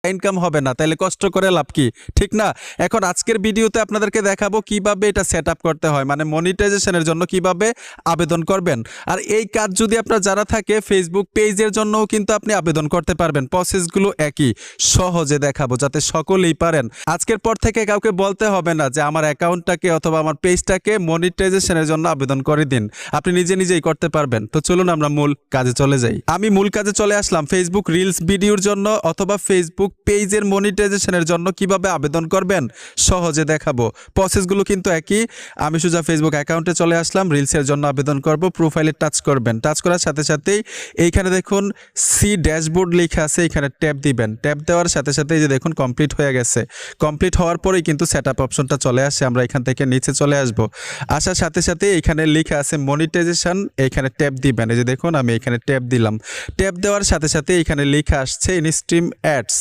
Income হবে না, তাহলে কষ্ট করে লাভ কি, ঠিক না? এখন আজকের ভিডিওতে আপনাদেরকে দেখাবো কিভাবে এটা সেট আপ করতে হয়, মানে মনিটাইজেশনের জন্য কিভাবে আবেদন করবেন। আর এই কাজ যদি আপনার জানা থাকে, ফেসবুক পেজের জন্যও কিন্তু আপনি আবেদন করতে পারবেন। প্রসেসগুলো একই, সহজে দেখাবো যাতে সকলেই পারেন। আজকের পর থেকে কাউকে বলতে হবে না যে আমার অ্যাকাউন্টটাকে অথবা আমার পেজটাকে মনিটাইজেশনের জন্য আবেদন করে দিন, আপনি নিজে নিজেই করতে পারবেন। তো চলুন আমরা মূল কাজে চলে যাই। আমি মূল কাজে চলে আসলাম। ফেসবুক রিলস ভিডিওর জন্য অথবা ফেসবুক পেজের মনিটাইজেশনের জন্য কিভাবে আবেদন করবেন সহজে দেখাবো। প্রসেসগুলো কিন্তু একই। আমি সোজা ফেসবুক অ্যাকাউন্টে চলে আসলাম, রিলসের জন্য আবেদন করব। প্রোফাইলে টাচ করবেন, টাচ করার সাথে সাথেই এইখানে দেখুন সি ড্যাশবোর্ড লেখা আছে, এখানে ট্যাপ দিবেন। ট্যাপ দেওয়ার সাথে সাথে এই যে দেখুন কমপ্লিট হয়ে গেছে। কমপ্লিট হওয়ার পরেই কিন্তু সেট আপ অপশনটা চলে আসে। আমরা এখান থেকে নিচে চলে আসব। আসার সাথে সাথে এখানে লেখা আছে মনিটাইজেশন, এইখানে ট্যাপ দিবেন। এই যে দেখুন আমি এখানে ট্যাপ দিলাম। ট্যাপ দেওয়ার সাথে সাথে এখানে লেখা আসছে ইনস্ট্রিম অ্যাডস।